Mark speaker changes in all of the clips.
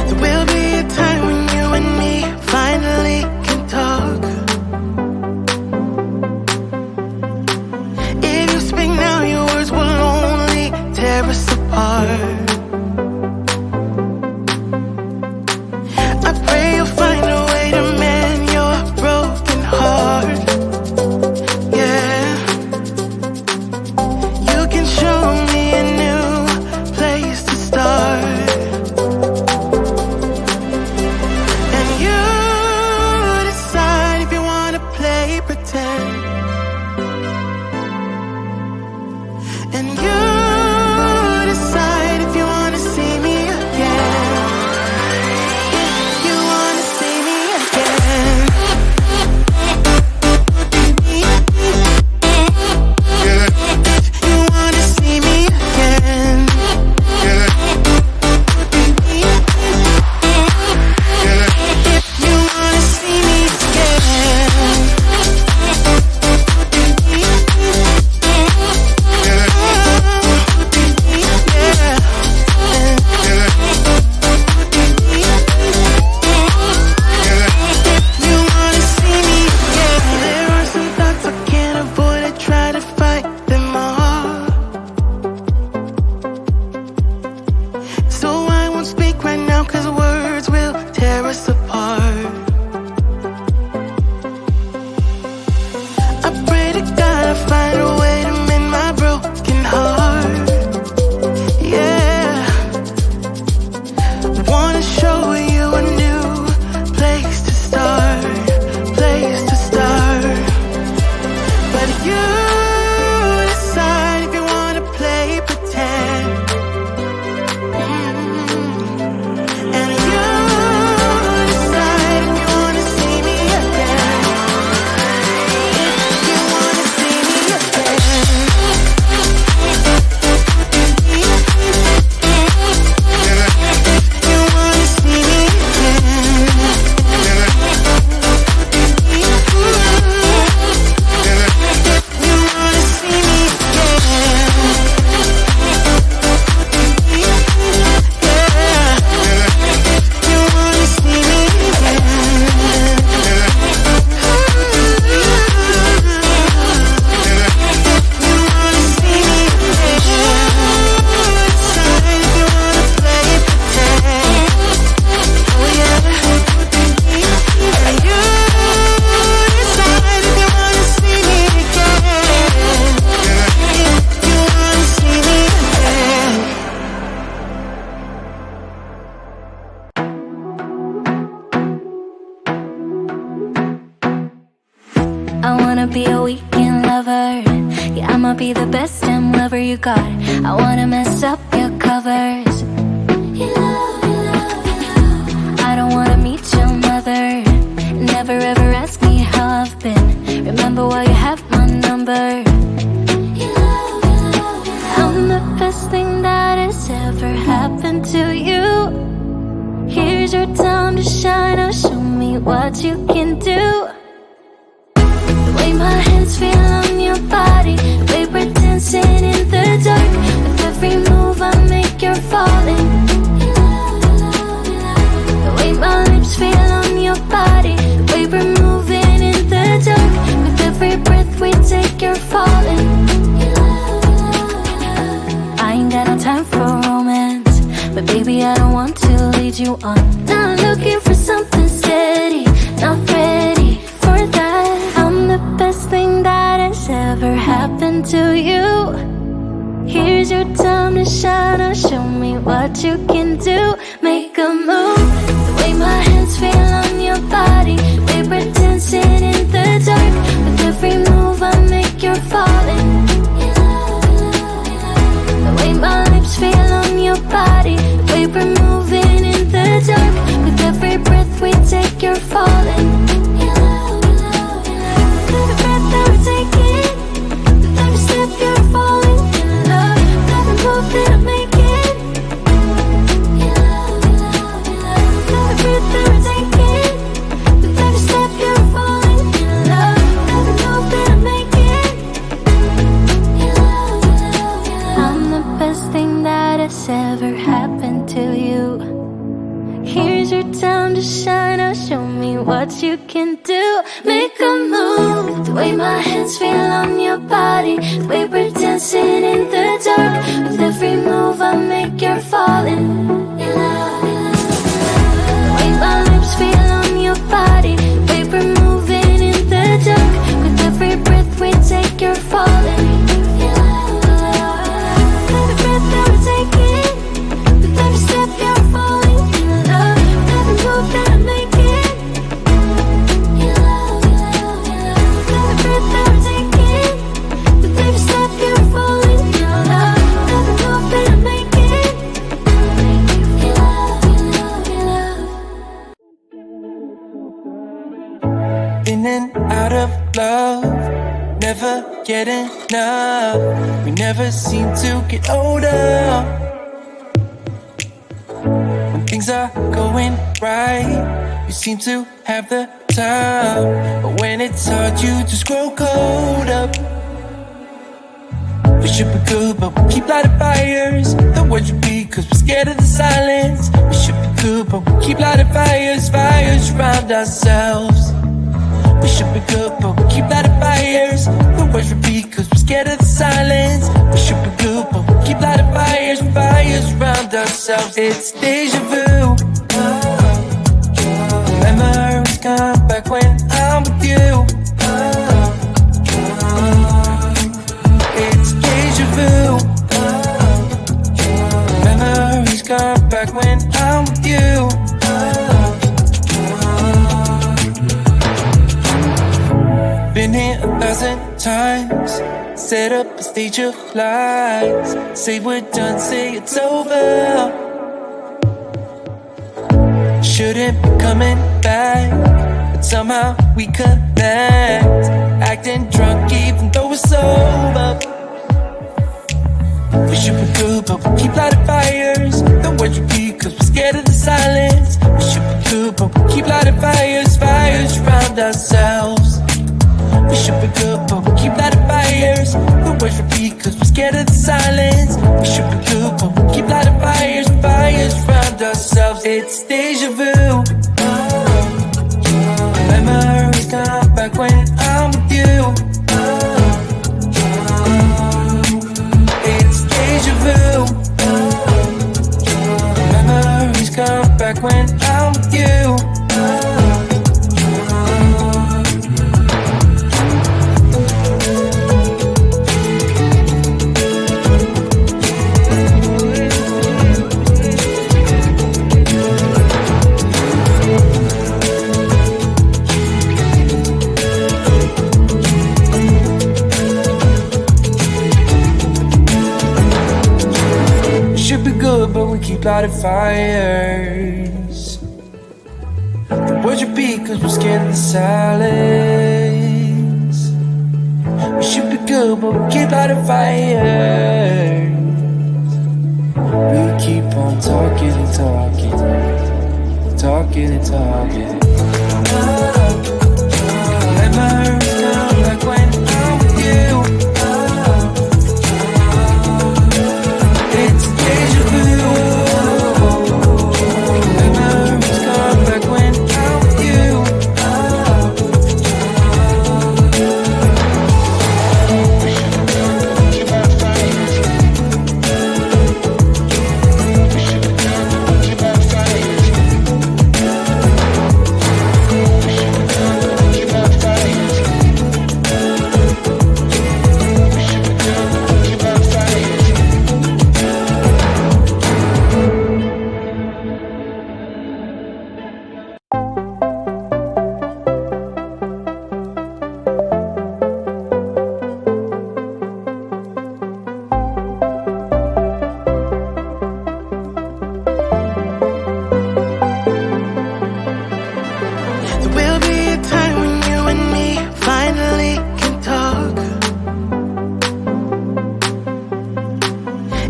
Speaker 1: There will be a time when you and me finally can talk. If you speak now, your words will only tear us apart. I pray you'll find a way to mend your broken heart. Yeah, you can show me a new place to start. And you decide if you wanna play pretend. And you decide if you wanna see me again. If you wanna see me again. If you wanna see me again. If you wanna see me again. You wanna see me again. There are some thoughts I can't avoid. I try to fight them all. So I won't speak right now, 'cause words will tear us apart. I pray to God I find a way to mend my broken heart. Yeah, wanna show you a new place to start, place to start. But you decide if you wanna play pretend. And you decide if you wanna see me again. If you wanna see me again. If you wanna see me again. You wanna see me again. You wanna see me
Speaker 2: I wanna be a weekend lover. Yeah, I'ma be the best damn lover you got. I wanna mess up your covers. I don't wanna meet your mother. Never ever ask me how I've been. Remember why you have my number. I'm the best thing that has ever happened to you. Here's your time to shine. Now show me what you can do. The way my hands feel on your body, the way we're dancing in the dark. With every move I make, you're falling. The way my lips feel on your body, the way we're moving in the dark. With every breath we take, you're falling. I ain't got no time for romance, but baby I don't want to lead you on. Now I'm looking for something steady, not ready for that. I'm the best thing that has ever happened to you. Here's your time to shine. Now show me what you can do. Make a move. The way my hands feel on your body, the way we're dancing in the dark. With every move I make, you're falling. The way my lips feel on your body, the way we're moving in the dark. With every breath we take, you're falling. With every breath that we're taking, with every step you're falling in love. With every move that I'm making, with every breath that we're taking, with every step you're falling in love. With every move that I'm making. is your time to shine. Now show me what you can do. Make a move. The way my hands feel on your body, the way we're dancing in the dark. With every move I make, you're falling in love. The way my lips feel on your body, the way we're moving in the dark. With every breath we take, you're falling in love. Every breath that we're taking, with every step you're falling in love. With every move that I'm making, in love, in love, in love. With every breath that we're taking, with every step you're falling in love. With every move that I'm making, in love, in love, in love.
Speaker 1: In and out of love, never get enough. We never seem to get older. When things are going right, you seem to have the time. But when it's hard, you just grow cold up. We should be good, but we keep lighting fires. The words repeat, cause we're scared of the silence. We should be good, but we keep lighting fires, fires around ourselves. We should be good, but we keep lighting fires. The words repeat, cause we're scared of the silence. We should be good, but we keep lighting fires, fires around ourselves. It's deja vu. Memories come back when I'm with you. It's deja vu. Memories come back when I'm with you. Been here 1,000 times, set up a stage of lies. Say we're done, say it's over. Shouldn't be coming back, but somehow we connect. Acting drunk even though we're sober. We should be good, but we keep lighting fires. The words repeat, cause we're scared of the silence. We should be good, but we keep lighting fires, fires around ourselves. We should be good, but we keep lighting fires. The words repeat, cause we're scared of the silence. We should be good, but we keep lighting fires, fires around ourselves. It's deja vu. Memories come back when I'm with you. It's deja vu. Memories come back when I'm with you. But we keep lighting fires. The words repeat cause we're scared of the silence. We should be good, but we keep lighting fires. We keep on talking and talking, talking and talking. Memories come back when I'm with you. It's deja vu. Memories come back when I'm with you.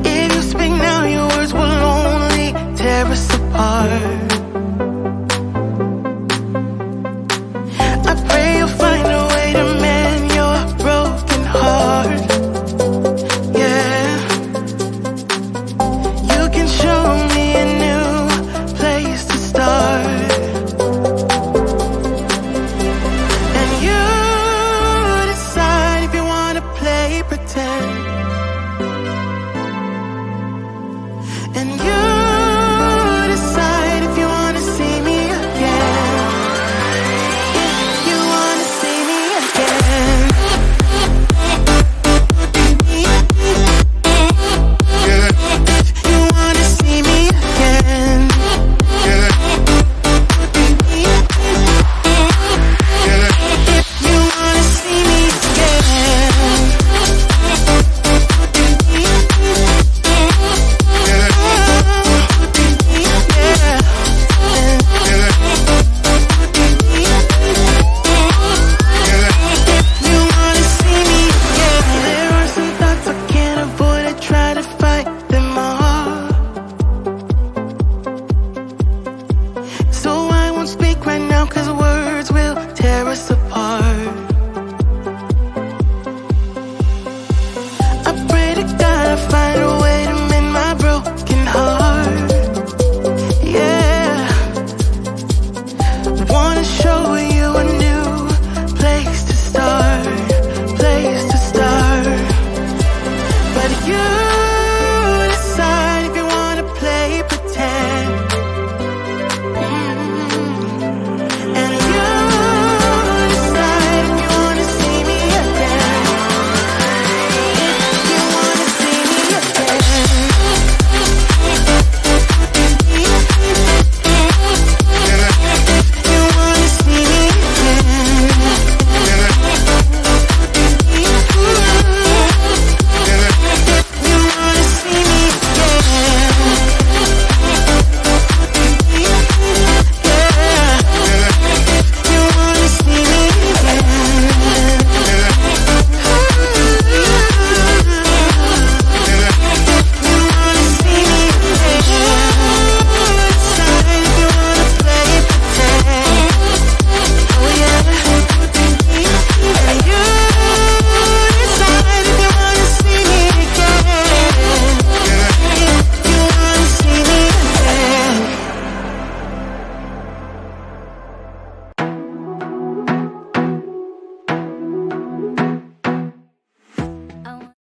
Speaker 1: If you speak now, your words will only tear us apart.